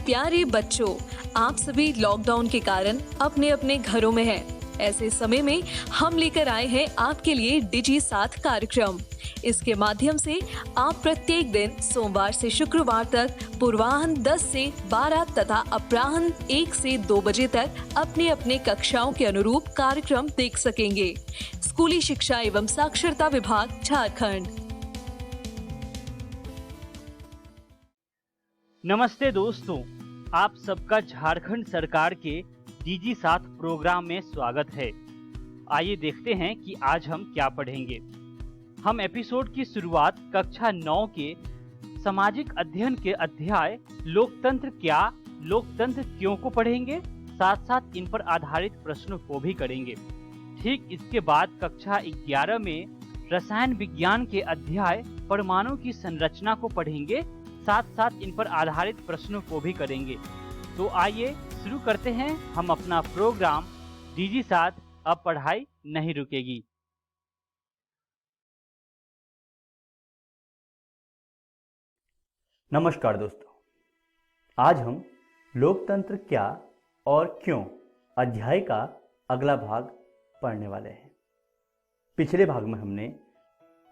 प्यारे बच्चों, आप सभी लॉकडाउन के कारण अपने अपने घरों में हैं। ऐसे समय में हम लेकर आए हैं आपके लिए डिजी साथ कार्यक्रम। इसके माध्यम से आप प्रत्येक दिन सोमवार से शुक्रवार तक पूर्वाह्न 10 से 12 तथा अपराह्न 1 से 2 बजे तक अपने अपने कक्षाओं के अनुरूप कार्यक्रम देख सकेंगे। स्कूली शिक्षा एवं साक्षरता विभाग, झारखंड। नमस्ते दोस्तों, आप सबका झारखंड सरकार के डीजी साथ प्रोग्राम में स्वागत है। आइए देखते हैं कि आज हम क्या पढ़ेंगे। हम एपिसोड की शुरुआत कक्षा 9 के सामाजिक अध्ययन के अध्याय लोकतंत्र क्या, लोकतंत्र क्यों को पढ़ेंगे। साथ साथ इन पर आधारित प्रश्नों को भी करेंगे। ठीक इसके बाद कक्षा 11 में रसायन विज्ञान के अध्याय परमाणु की संरचना को पढ़ेंगे। साथ साथ इन पर आधारित प्रश्नों को भी करेंगे। तो आइए शुरू करते हैं हम अपना प्रोग्राम डीजी साथ। अब पढ़ाई नहीं रुकेगी। नमस्कार दोस्तों, आज हम लोकतंत्र क्या और क्यों अध्याय का अगला भाग पढ़ने वाले हैं। पिछले भाग में हमने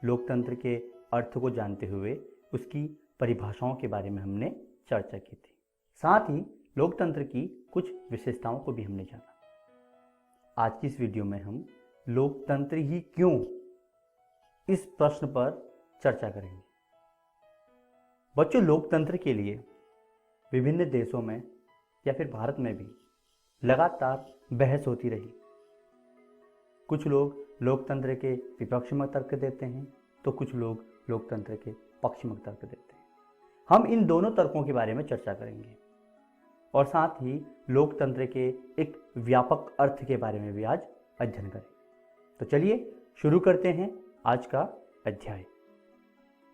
लोकतंत्र के अर्थ को जानते हुए उसकी परिभाषाओं के बारे में हमने चर्चा की थी। साथ ही लोकतंत्र की कुछ विशेषताओं को भी हमने जाना। आज की इस वीडियो में हम लोकतंत्र ही क्यों इस प्रश्न पर चर्चा करेंगे। बच्चों, लोकतंत्र के लिए विभिन्न देशों में या फिर भारत में भी लगातार बहस होती रही। कुछ लोग लोकतंत्र के विपक्ष में तर्क देते हैं तो कुछ लोग लोकतंत्र के पक्ष में तर्क देते हैं। हम इन दोनों तर्कों के बारे में चर्चा करेंगे और साथ ही लोकतंत्र के एक व्यापक अर्थ के बारे में भी आज अध्ययन करेंगे। तो चलिए शुरू करते हैं आज का अध्याय।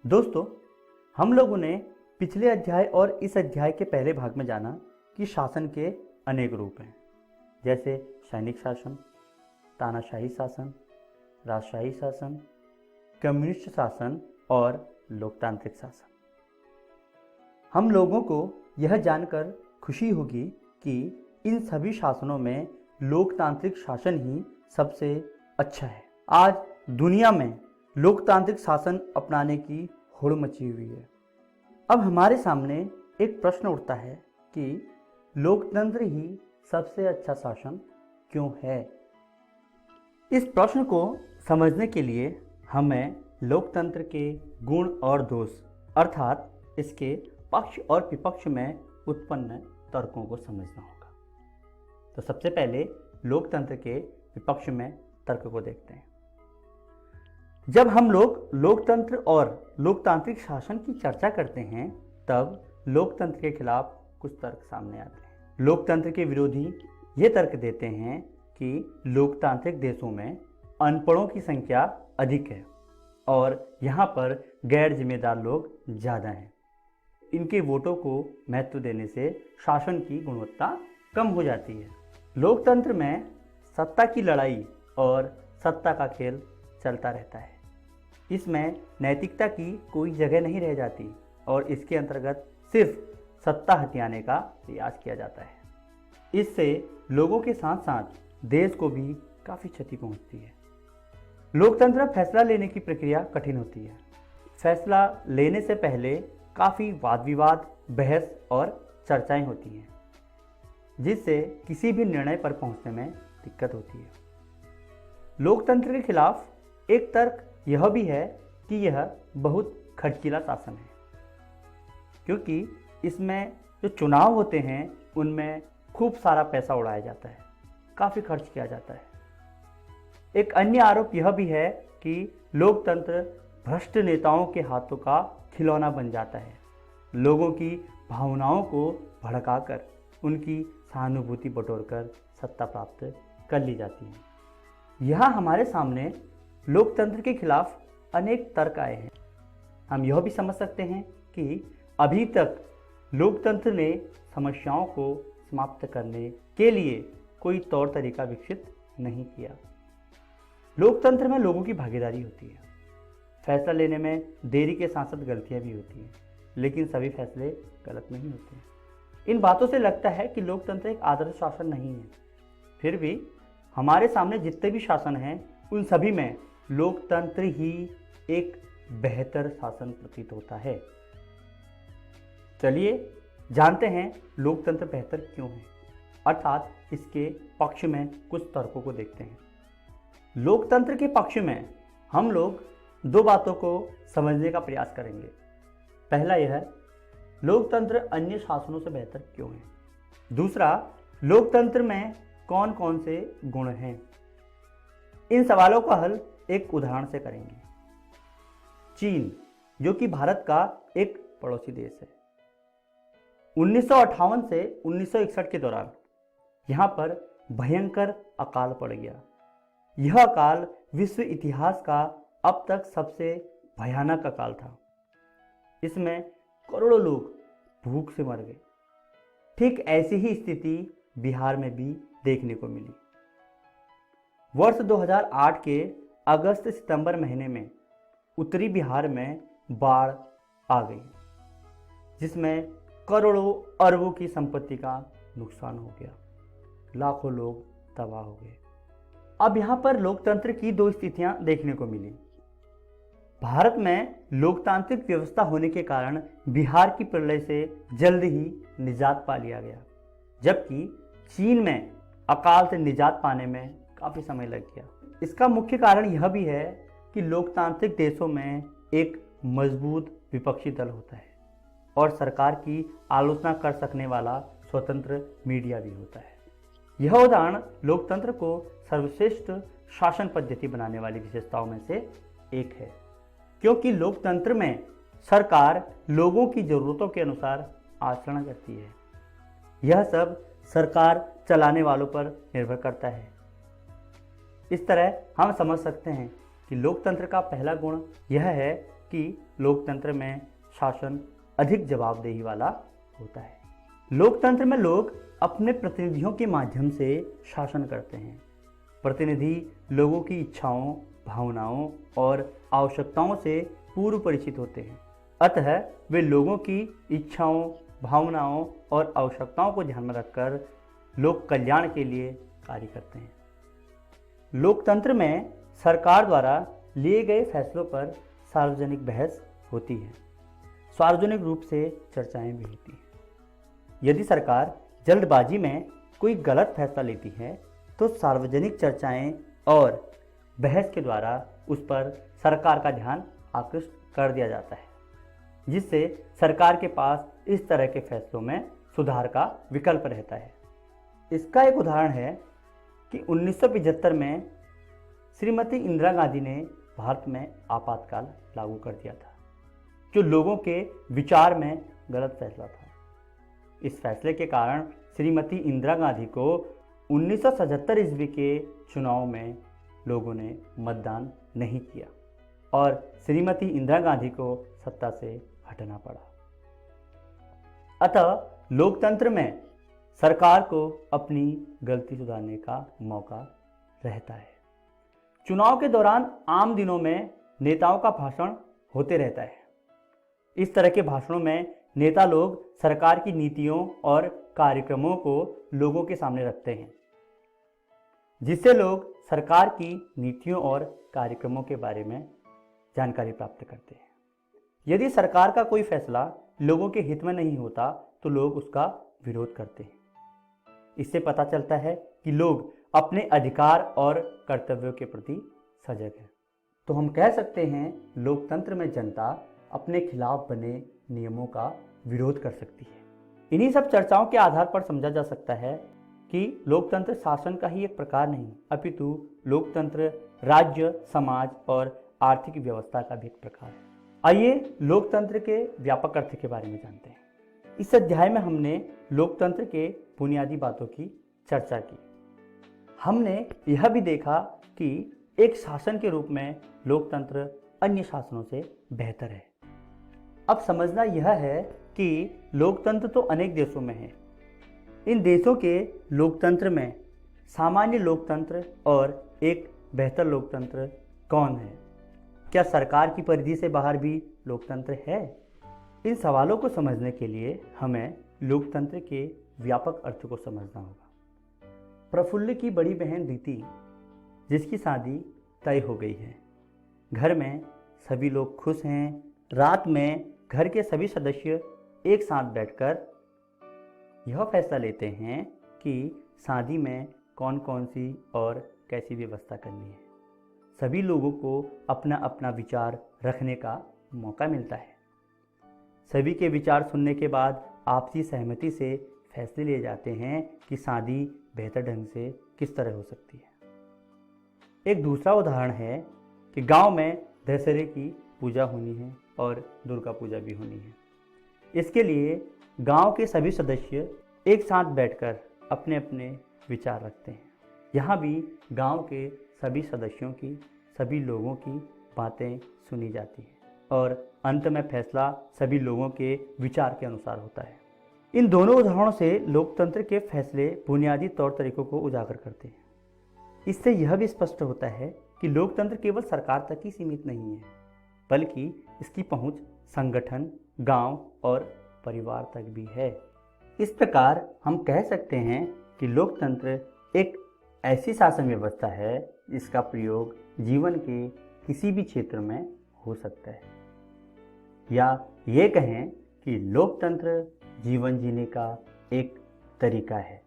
दोस्तों, हम लोगों ने पिछले अध्याय और इस अध्याय के पहले भाग में जाना कि शासन के अनेक रूप हैं, जैसे सैनिक शासन, तानाशाही शासन, राजशाही शासन, कम्युनिस्ट शासन और लोकतांत्रिक शासन। हम लोगों को यह जानकर खुशी होगी कि इन सभी शासनों में लोकतांत्रिक शासन ही सबसे अच्छा है। आज दुनिया में लोकतांत्रिक शासन अपनाने की होड़ मची हुई है। अब हमारे सामने एक प्रश्न उठता है कि लोकतंत्र ही सबसे अच्छा शासन क्यों है। इस प्रश्न को समझने के लिए हमें लोकतंत्र के गुण और दोष अर्थात इसके पक्ष और विपक्ष में उत्पन्न तर्कों को समझना होगा। तो सबसे पहले लोकतंत्र के विपक्ष में तर्क को देखते हैं। जब हम लोग लोकतंत्र और लोकतांत्रिक शासन की चर्चा करते हैं तब लोकतंत्र के खिलाफ कुछ तर्क सामने आते हैं। लोकतंत्र के विरोधी ये तर्क देते हैं कि लोकतांत्रिक देशों में अनपढ़ों की संख्या अधिक है और यहाँ पर गैर जिम्मेदार लोग ज़्यादा हैं। इनके वोटों को महत्व देने से शासन की गुणवत्ता कम हो जाती है। लोकतंत्र में सत्ता की लड़ाई और सत्ता का खेल चलता रहता है। इसमें नैतिकता की कोई जगह नहीं रह जाती और इसके अंतर्गत सिर्फ सत्ता हथियाने का प्रयास किया जाता है। इससे लोगों के साथ साथ देश को भी काफ़ी क्षति पहुंचती है। लोकतंत्र में फैसला लेने की प्रक्रिया कठिन होती है। फैसला लेने से पहले काफ़ी वाद विवाद, बहस और चर्चाएं होती हैं, जिससे किसी भी निर्णय पर पहुंचने में दिक्कत होती है। लोकतंत्र के खिलाफ एक तर्क यह भी है कि यह बहुत खर्चीला शासन है, क्योंकि इसमें जो चुनाव होते हैं उनमें खूब सारा पैसा उड़ाया जाता है, काफ़ी खर्च किया जाता है। एक अन्य आरोप यह भी है कि लोकतंत्र भ्रष्ट नेताओं के हाथों का खिलौना बन जाता है। लोगों की भावनाओं को भड़काकर उनकी सहानुभूति बटोरकर सत्ता प्राप्त कर ली जाती है। यहाँ हमारे सामने लोकतंत्र के खिलाफ अनेक तर्क आए हैं। हम यह भी समझ सकते हैं कि अभी तक लोकतंत्र ने समस्याओं को समाप्त करने के लिए कोई तौर तरीका विकसित नहीं किया। लोकतंत्र में लोगों की भागीदारी होती है। फैसला लेने में देरी के साथ साथ गलतियाँ भी होती हैं, लेकिन सभी फैसले गलत नहीं होते। इन बातों से लगता है कि लोकतंत्र एक आदर्श शासन नहीं है। फिर भी हमारे सामने जितने भी शासन हैं उन सभी में लोकतंत्र ही एक बेहतर शासन प्रतीत होता है। चलिए जानते हैं लोकतंत्र बेहतर क्यों है, अर्थात इसके पक्ष में कुछ तर्कों को देखते हैं। लोकतंत्र के पक्ष में हम लोग दो बातों को समझने का प्रयास करेंगे। पहला यह, लोकतंत्र अन्य शासनों से बेहतर क्यों है। दूसरा, लोकतंत्र में कौन कौन से गुण हैं। इन सवालों का हल एक उदाहरण से करेंगे। चीन, जो कि भारत का एक पड़ोसी देश है, 1958 से 1961 के दौरान यहाँ पर भयंकर अकाल पड़ गया। यह अकाल विश्व इतिहास का अब तक सबसे भयानक अकाल था। इसमें करोड़ों लोग भूख से मर गए। ठीक ऐसी ही स्थिति बिहार में भी देखने को मिली। वर्ष 2008 के अगस्त सितंबर महीने में उत्तरी बिहार में बाढ़ आ गई, जिसमें करोड़ों अरबों की संपत्ति का नुकसान हो गया। लाखों लोग तबाह हो गए। अब यहाँ पर लोकतंत्र की दो स्थितियाँ देखने को मिली। भारत में लोकतांत्रिक व्यवस्था होने के कारण बिहार की प्रलय से जल्द ही निजात पा लिया गया, जबकि चीन में अकाल से निजात पाने में काफ़ी समय लग गया। इसका मुख्य कारण यह भी है कि लोकतांत्रिक देशों में एक मजबूत विपक्षी दल होता है और सरकार की आलोचना कर सकने वाला स्वतंत्र मीडिया भी होता है। यह उदाहरण लोकतंत्र को सर्वश्रेष्ठ शासन पद्धति बनाने वाली विशेषताओं में से एक है, क्योंकि लोकतंत्र में सरकार लोगों की ज़रूरतों के अनुसार आचरण करती है। यह सब सरकार चलाने वालों पर निर्भर करता है। इस तरह हम समझ सकते हैं कि लोकतंत्र का पहला गुण यह है कि लोकतंत्र में शासन अधिक जवाबदेही वाला होता है। लोकतंत्र में लोग अपने प्रतिनिधियों के माध्यम से शासन करते हैं। प्रतिनिधि लोगों की इच्छाओं, भावनाओं और आवश्यकताओं से पूर्व परिचित होते हैं, अतः वे लोगों की इच्छाओं, भावनाओं और आवश्यकताओं को ध्यान में रखकर लोक कल्याण के लिए कार्य करते हैं। लोकतंत्र में सरकार द्वारा लिए गए फैसलों पर सार्वजनिक बहस होती है, सार्वजनिक रूप से चर्चाएं भी होती हैं। यदि सरकार जल्दबाजी में कोई गलत फैसला लेती है तो सार्वजनिक चर्चाएं और बहस के द्वारा उस पर सरकार का ध्यान आकृष्ट कर दिया जाता है, जिससे सरकार के पास इस तरह के फैसलों में सुधार का विकल्प रहता है। इसका एक उदाहरण है कि 1975 में श्रीमती इंदिरा गांधी ने भारत में आपातकाल लागू कर दिया था, जो लोगों के विचार में गलत फैसला था। इस फैसले के कारण श्रीमती इंदिरा गांधी को 1977 ईस्वी के चुनाव में लोगों ने मतदान नहीं किया और श्रीमती इंदिरा गांधी को सत्ता से हटना पड़ा। अतः लोकतंत्र में सरकार को अपनी गलती सुधारने का मौका रहता है। चुनाव के दौरान आम दिनों में नेताओं का भाषण होते रहता है। इस तरह के भाषणों में नेता लोग सरकार की नीतियों और कार्यक्रमों को लोगों के सामने रखते हैं, जिससे लोग सरकार की नीतियों और कार्यक्रमों के बारे में जानकारी प्राप्त करते हैं। यदि सरकार का कोई फैसला लोगों के हित में नहीं होता तो लोग उसका विरोध करते हैं। इससे पता चलता है कि लोग अपने अधिकार और कर्तव्यों के प्रति सजग हैं। तो हम कह सकते हैं लोकतंत्र में जनता अपने खिलाफ बने नियमों का विरोध कर सकती है। इन्हीं सब चर्चाओं के आधार पर समझा जा सकता है कि लोकतंत्र शासन का ही एक प्रकार नहीं, अपितु लोकतंत्र राज्य, समाज और आर्थिक व्यवस्था का भी एक प्रकार है। आइए लोकतंत्र के व्यापक अर्थ के बारे में जानते हैं। इस अध्याय में हमने लोकतंत्र के बुनियादी बातों की चर्चा की। हमने यह भी देखा कि एक शासन के रूप में लोकतंत्र अन्य शासनों से बेहतर है। अब समझना यह है कि लोकतंत्र तो अनेक देशों में है। इन देशों के लोकतंत्र में सामान्य लोकतंत्र और एक बेहतर लोकतंत्र कौन है? क्या सरकार की परिधि से बाहर भी लोकतंत्र है? इन सवालों को समझने के लिए हमें लोकतंत्र के व्यापक अर्थ को समझना होगा। प्रफुल्ल की बड़ी बहन रीति, जिसकी शादी तय हो गई है, घर में सभी लोग खुश हैं। रात में घर के सभी सदस्य एक साथ बैठकर यह फैसला लेते हैं कि शादी में कौन कौन सी और कैसी व्यवस्था करनी है। सभी लोगों को अपना अपना विचार रखने का मौका मिलता है। सभी के विचार सुनने के बाद आपसी सहमति से फैसले लिए जाते हैं कि शादी बेहतर ढंग से किस तरह हो सकती है। एक दूसरा उदाहरण है कि गांव में दशहरे की पूजा होनी है और दुर्गा पूजा भी होनी है। इसके लिए गांव के सभी सदस्य एक साथ बैठकर अपने अपने विचार रखते हैं। यहाँ भी गांव के सभी सदस्यों की, सभी लोगों की बातें सुनी जाती हैं और अंत में फैसला सभी लोगों के विचार के अनुसार होता है। इन दोनों उदाहरणों से लोकतंत्र के फैसले बुनियादी तौर तरीकों को उजागर करते हैं। इससे यह भी स्पष्ट होता है कि लोकतंत्र केवल सरकार तक ही सीमित नहीं है, बल्कि इसकी पहुंच संगठन, गांव और परिवार तक भी है। इस प्रकार हम कह सकते हैं कि लोकतंत्र एक ऐसी शासन व्यवस्था है जिसका प्रयोग जीवन के किसी भी क्षेत्र में हो सकता है, या ये कहें कि लोकतंत्र जीवन जीने का एक तरीका है।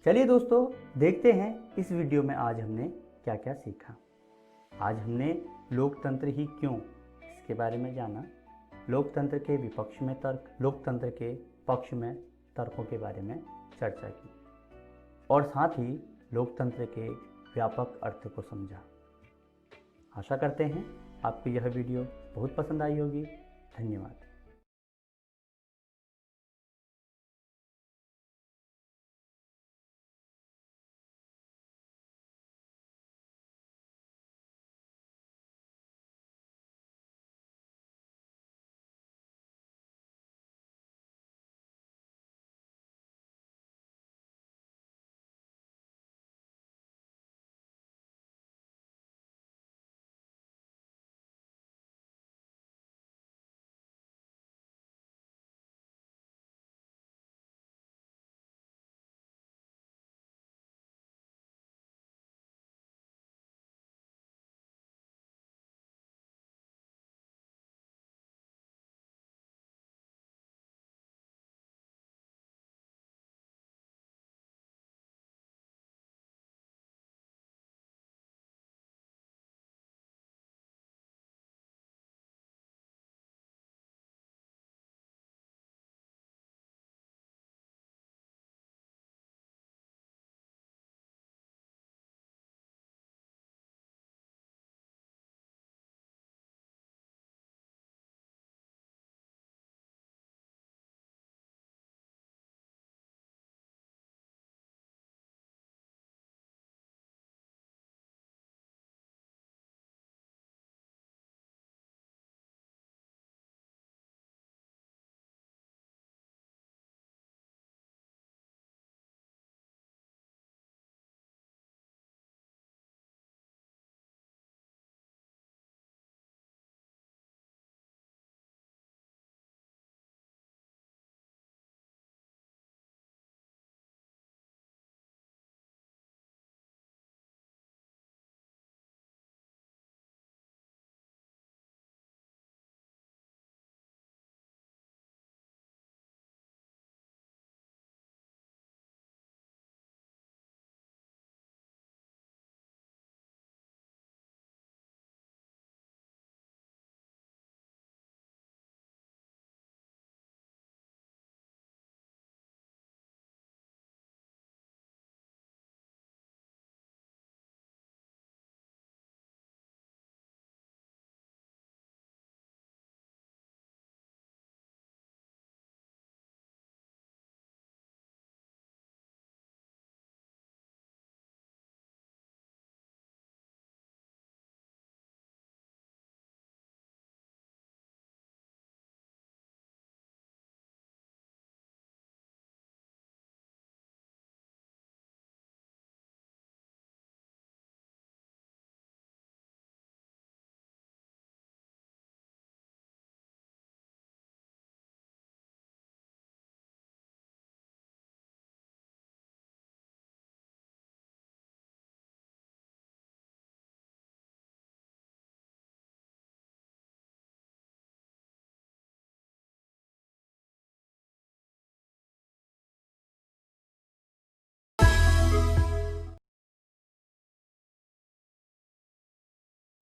चलिए दोस्तों, देखते हैं इस वीडियो में आज हमने क्या क्या सीखा। आज हमने लोकतंत्र ही क्यों इसके बारे में जाना, लोकतंत्र के विपक्ष में तर्क, लोकतंत्र के पक्ष में तर्कों के बारे में चर्चा की और साथ ही लोकतंत्र के व्यापक अर्थ को समझा। आशा करते हैं आपको यह वीडियो बहुत पसंद आई होगी। धन्यवाद।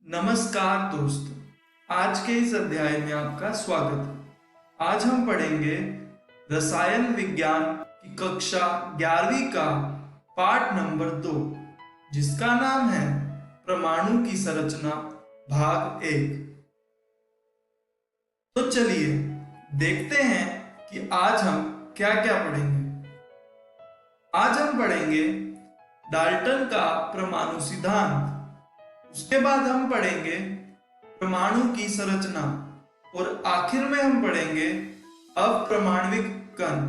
नमस्कार दोस्तों, आज के इस अध्याय में आपका स्वागत है। आज हम पढ़ेंगे रसायन विज्ञान की कक्षा 11वीं का पाठ नंबर 2, जिसका नाम है परमाणु की संरचना भाग 1। तो चलिए देखते हैं कि आज हम क्या क्या पढ़ेंगे। आज हम पढ़ेंगे डाल्टन का परमाणु सिद्धांत, उसके बाद हम पढ़ेंगे परमाणु की संरचना और आखिर में हम पढ़ेंगे अप्रमाणविक कण।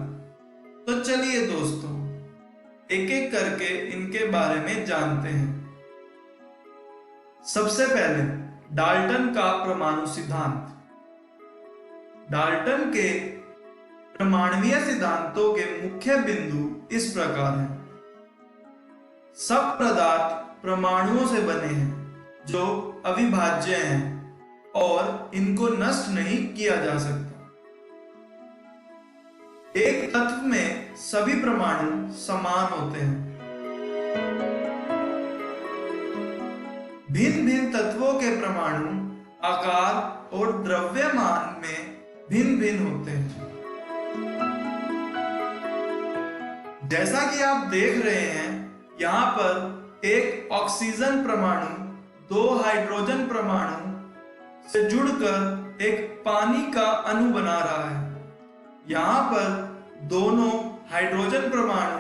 तो चलिए दोस्तों, एक एक करके इनके बारे में जानते हैं। सबसे पहले डाल्टन का परमाणु सिद्धांत। डाल्टन के परमाणुीय सिद्धांतों के मुख्य बिंदु इस प्रकार हैं। सब पदार्थ परमाणुओं से बने हैं जो अविभाज्य हैं और इनको नष्ट नहीं किया जा सकता। एक तत्व में सभी परमाणु समान होते हैं। भिन्न भिन्न तत्वों के परमाणु आकार और द्रव्यमान में भिन्न भिन्न होते हैं। जैसा कि आप देख रहे हैं, यहाँ पर एक ऑक्सीजन परमाणु 2 हाइड्रोजन परमाणु से जुड़कर एक पानी का अणु बना रहा है। यहाँ पर दोनों हाइड्रोजन परमाणु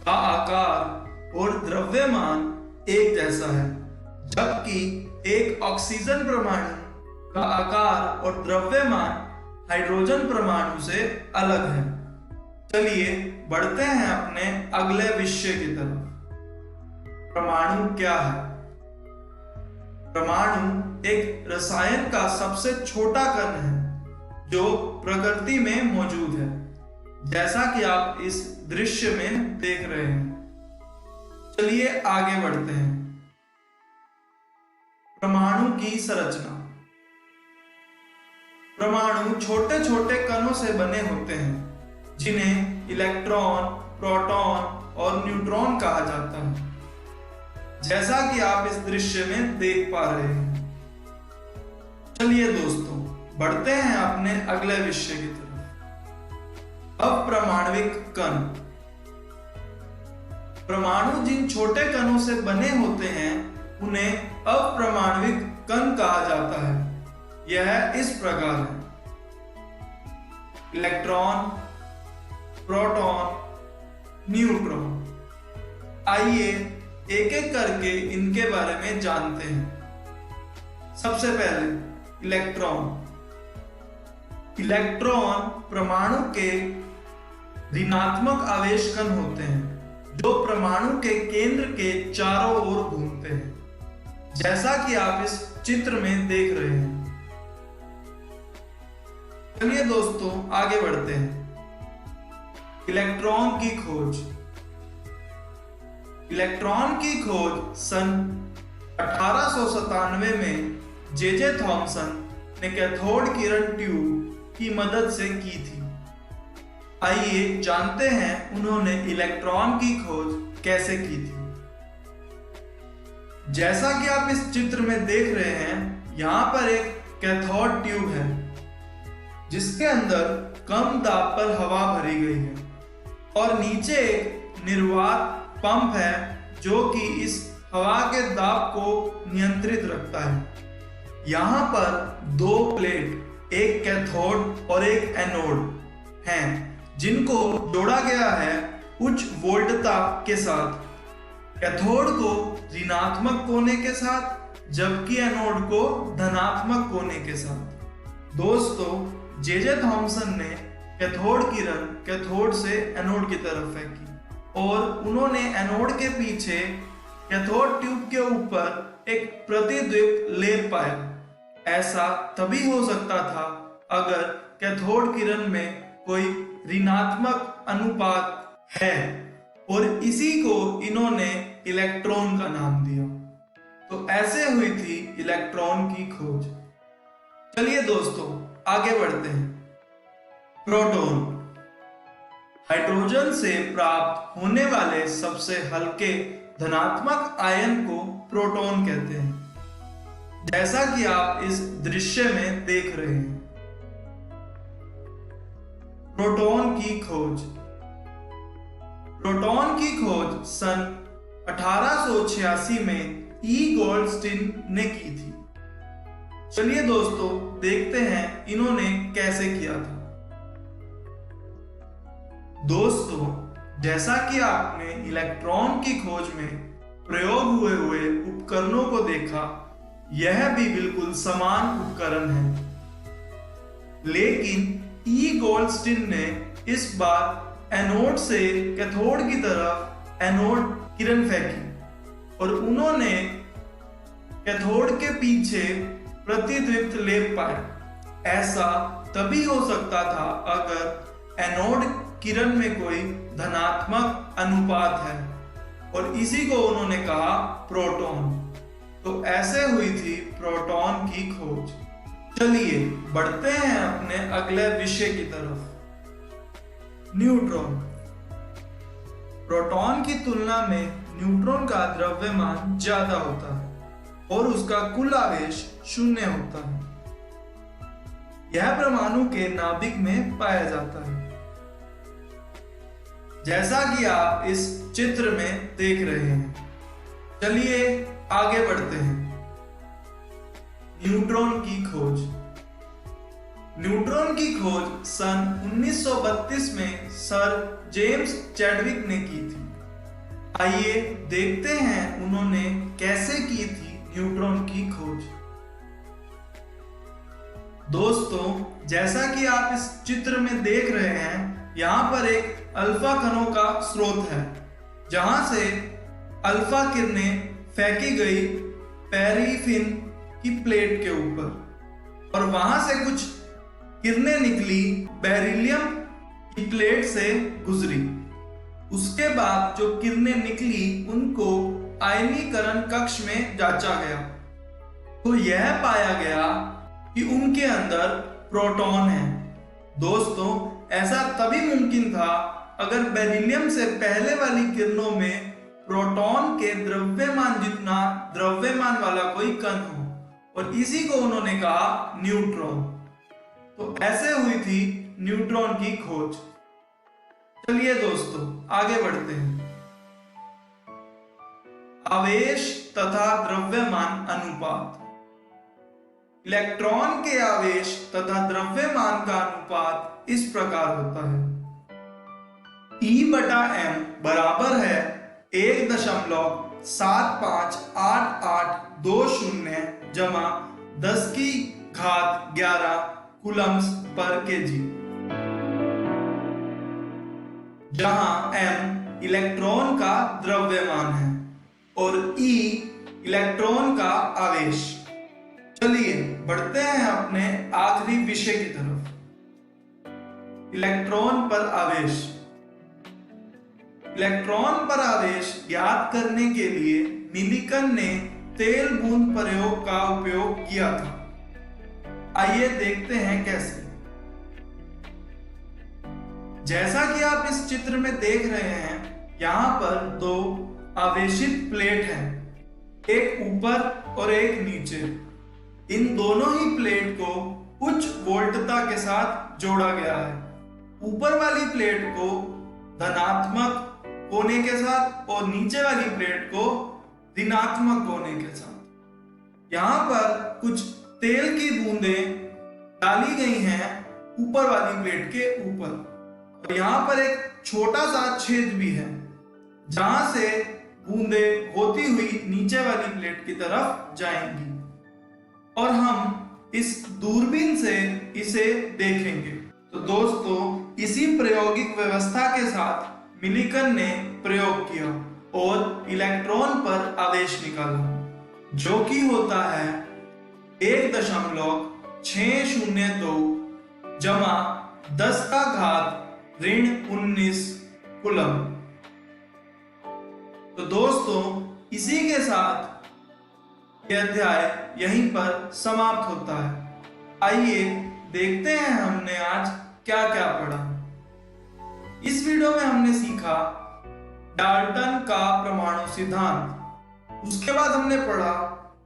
का आकार और द्रव्यमान एक जैसा है, जबकि एक ऑक्सीजन परमाणु का आकार और द्रव्यमान हाइड्रोजन परमाणु से अलग है। चलिए बढ़ते हैं अपने अगले विषय की तरफ। परमाणु क्या है? परमाणु एक रसायन का सबसे छोटा कण है जो प्रकृति में मौजूद है, जैसा कि आप इस दृश्य में देख रहे हैं। चलिए आगे बढ़ते हैं। परमाणु की संरचना। परमाणु छोटे छोटे कणों से बने होते हैं, जिन्हें इलेक्ट्रॉन, प्रोटॉन और न्यूट्रॉन कहा जाता है, जैसा कि आप इस दृश्य में देख पा रहे हैं। चलिए दोस्तों, बढ़ते हैं अपने अगले विषय की तरफ। अप्रमाणविक कण। परमाणु जिन छोटे कणों से बने होते हैं, उन्हें अप्रमाणविक कण कहा जाता है। यह इस प्रकार है: इलेक्ट्रॉन, प्रोटॉन, न्यूट्रॉन। आइए एक एक करके इनके बारे में जानते हैं। सबसे पहले इलेक्ट्रॉन। इलेक्ट्रॉन परमाणु के ऋणात्मक आवेश कण होते हैं, जो परमाणु के केंद्र के चारों ओर घूमते हैं, जैसा कि आप इस चित्र में देख रहे हैं। चलिए दोस्तों आगे बढ़ते हैं। इलेक्ट्रॉन की खोज। इलेक्ट्रॉन की खोज सन 1897 में जे थॉमसन ने कैथोड किरण ट्यूब की मदद से की थी। आइए जानते हैं उन्होंने इलेक्ट्रॉन की खोज कैसे की थी। जैसा कि आप इस चित्र में देख रहे हैं, यहाँ पर एक कैथोड ट्यूब है, जिसके अंदर कम दाब पर हवा भरी गई है, और नीचे एक निर्वात पंप है जो कि इस हवा के दाब को नियंत्रित रखता है। यहाँ पर 2 प्लेट, एक कैथोड और एक एनोड हैं, जिनको जोड़ा गया है उच्च वोल्टता के साथ। कैथोड को ऋणात्मक कोने के साथ, जबकि एनोड को धनात्मक कोने के साथ। दोस्तों, जे थॉमसन ने कैथोड किरण कैथोड से एनोड की तरफ फेंकी और उन्होंने एनोड के पीछे कैथोड ट्यूब के ऊपर एक प्रतिद्वीप लेप पाया। ऐसा तभी हो सकता था अगर कैथोड किरण में कोई ऋणात्मक अनुपात है, और इसी को इन्होंने इलेक्ट्रॉन का नाम दिया। तो ऐसे हुई थी इलेक्ट्रॉन की खोज। चलिए दोस्तों आगे बढ़ते हैं। प्रोटॉन। हाइड्रोजन से प्राप्त होने वाले सबसे हल्के धनात्मक आयन को प्रोटॉन कहते हैं। जैसा कि आप इस दृश्य में देख रहे हैं। प्रोटॉन की खोज। प्रोटॉन की खोज सन 1886 में ई गोल्डस्टीन ने की थी। चलिए दोस्तों, देखते हैं इन्होंने कैसे किया था। दोस्तों, जैसा कि आपने इलेक्ट्रॉन की खोज में प्रयोग हुए उपकरणों को देखा, यह भी बिल्कुल समान उपकरण है, लेकिन ई गोल्डस्टीन ने इस बार एनोड से कैथोड की तरफ एनोड किरण फेंकी और उन्होंने कैथोड के पीछे प्रतिदीप्त लेप पाया। ऐसा तभी हो सकता था अगर एनोड किरण में कोई धनात्मक अनुपात है, और इसी को उन्होंने कहा प्रोटॉन। तो ऐसे हुई थी प्रोटॉन की खोज। चलिए बढ़ते हैं अपने अगले विषय की तरफ। न्यूट्रॉन। प्रोटॉन की तुलना में न्यूट्रॉन का द्रव्यमान ज्यादा होता है और उसका कुल आवेश 0 होता है। यह परमाणु के नाभिक में पाया जाता है, जैसा कि आप इस चित्र में देख रहे हैं। चलिए आगे बढ़ते हैं। न्यूट्रॉन की खोज। न्यूट्रॉन की खोज सन 1932 में सर जेम्स चैडविक ने की थी। आइए देखते हैं उन्होंने कैसे की थी न्यूट्रॉन की खोज। दोस्तों, जैसा कि आप इस चित्र में देख रहे हैं, यहाँ पर एक अल्फा कणों का स्रोत है, जहां से अल्फा किरणें फेंकी गई पैराफिन की प्लेट के ऊपर, और वहां से कुछ किरणें निकली बेरिलियम की प्लेट से गुजरी। उसके बाद जो किरणें निकली उनको आयनीकरण कक्ष में जांचा गया, तो यह पाया गया कि उनके अंदर प्रोटॉन है। दोस्तों, ऐसा तभी मुमकिन था अगर बेरिलियम से पहले वाली किरणों में प्रोटॉन के द्रव्यमान जितना द्रव्यमान वाला कोई कण हो, और इसी को उन्होंने कहा न्यूट्रॉन। तो ऐसे हुई थी न्यूट्रॉन की खोज। चलिए दोस्तों आगे बढ़ते हैं। आवेश तथा द्रव्यमान अनुपात। इलेक्ट्रॉन के आवेश तथा द्रव्यमान का अनुपात इस प्रकार होता है। E/m बराबर है 1.758820 जमा 10⁻11 कूलम्स पर केजी, जहां m इलेक्ट्रॉन का द्रव्यमान है और E इलेक्ट्रॉन का आवेश। चलिए बढ़ते हैं अपने आखिरी विषय की तरफ, इलेक्ट्रॉन पर आवेश। इलेक्ट्रॉन पर आवेश ज्ञात करने के लिए मिलिकन ने तेल बूंद प्रयोग का उपयोग किया था। आइए देखते हैं कैसे। जैसा कि आप इस चित्र में देख रहे हैं, यहाँ पर दो आवेशित प्लेट हैं, एक ऊपर और एक नीचे। इन दोनों ही प्लेट को उच्च वोल्टता के साथ जोड़ा गया है। ऊपर वाली प्लेट को धनात्मक कोने के साथ और नीचे वाली प्लेट को ऋणात्मक कोने के साथ। यहाँ पर कुछ तेल की बूंदें डाली गई हैं ऊपर वाली प्लेट के ऊपर, और यहाँ पर एक छोटा सा छेद भी है, जहां से बूंदें होती हुई नीचे वाली प्लेट की तरफ जाएंगी, और हम इस दूरबीन से इसे देखेंगे। तो दोस्तों, इसी प्रायोगिक व्यवस्था के साथ मिलिकन ने प्रयोग किया और इलेक्ट्रॉन पर आवेश निकाला, जो कि होता है 1.602 जमा 10⁻19 कूलम। तो दोस्तों, इसी के साथ यह अध्याय यहीं पर समाप्त होता है। आइए देखते हैं हमने आज क्या क्या पढ़ा। इस वीडियो में हमने सीखा डाल्टन का परमाणु सिद्धांत। उसके बाद हमने पढ़ा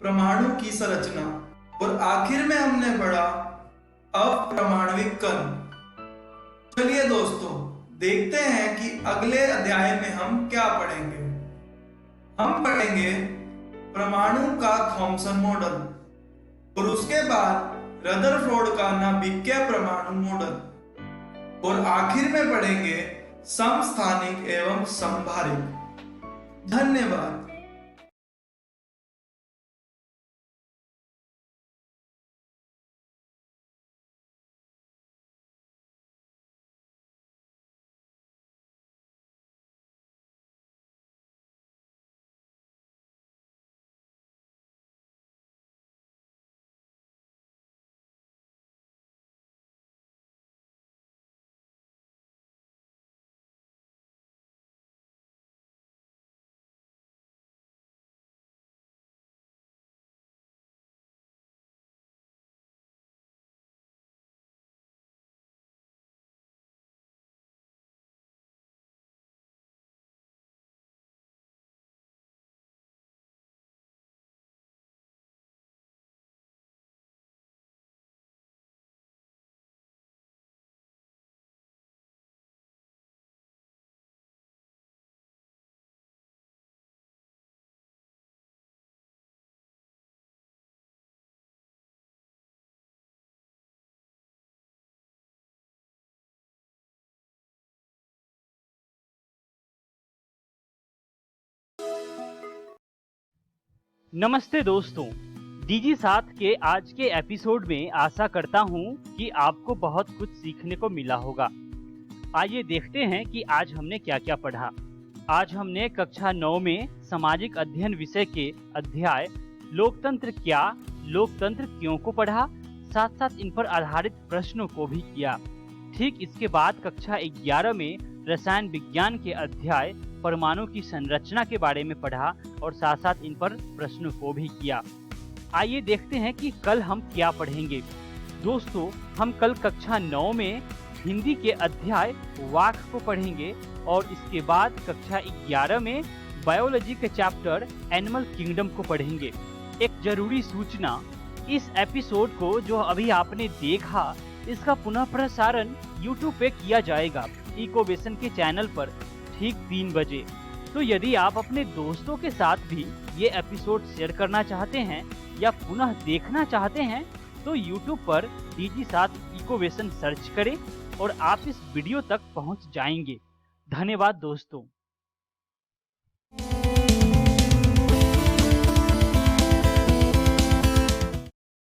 परमाणु की संरचना और आखिर में हमने पढ़ा अपारमाणविक कण। चलिए दोस्तों, देखते हैं कि अगले अध्याय में हम क्या पढ़ेंगे। हम पढ़ेंगे परमाणु का थॉमसन मॉडल और उसके बाद रदरफोर्ड का नाभिकीय परमाणु मॉडल और आखिर में पढ़ेंगे समस्थानिक एवं संभारिक। धन्यवाद। नमस्ते दोस्तों, डीजी 7 के आज के एपिसोड में आशा करता हूं कि आपको बहुत कुछ सीखने को मिला होगा। आइए देखते हैं कि आज हमने क्या क्या पढ़ा। आज हमने कक्षा 9 में सामाजिक अध्ययन विषय के अध्याय लोकतंत्र क्या, लोकतंत्र क्यों को पढ़ा, साथ साथ इन पर आधारित प्रश्नों को भी किया। ठीक इसके बाद कक्षा 11 में रसायन विज्ञान के अध्याय परमाणु की संरचना के बारे में पढ़ा और साथ साथ इन पर प्रश्नों को भी किया। आइए देखते हैं कि कल हम क्या पढ़ेंगे। दोस्तों, हम कल कक्षा 9 में हिंदी के अध्याय वाक को पढ़ेंगे और इसके बाद कक्षा 11 में बायोलॉजी के चैप्टर एनिमल किंगडम को पढ़ेंगे। एक जरूरी सूचना, इस एपिसोड को जो अभी आपने देखा, इसका पुनः प्रसारण YouTube पे किया जाएगा इकोवेशन के चैनल पर ठीक 3 बजे। तो यदि आप अपने दोस्तों के साथ भी ये एपिसोड शेयर करना चाहते हैं या पुनः देखना चाहते हैं तो YouTube पर डीजी 7 इकोवेशन सर्च करें और आप इस वीडियो तक पहुंच जाएंगे। धन्यवाद दोस्तों।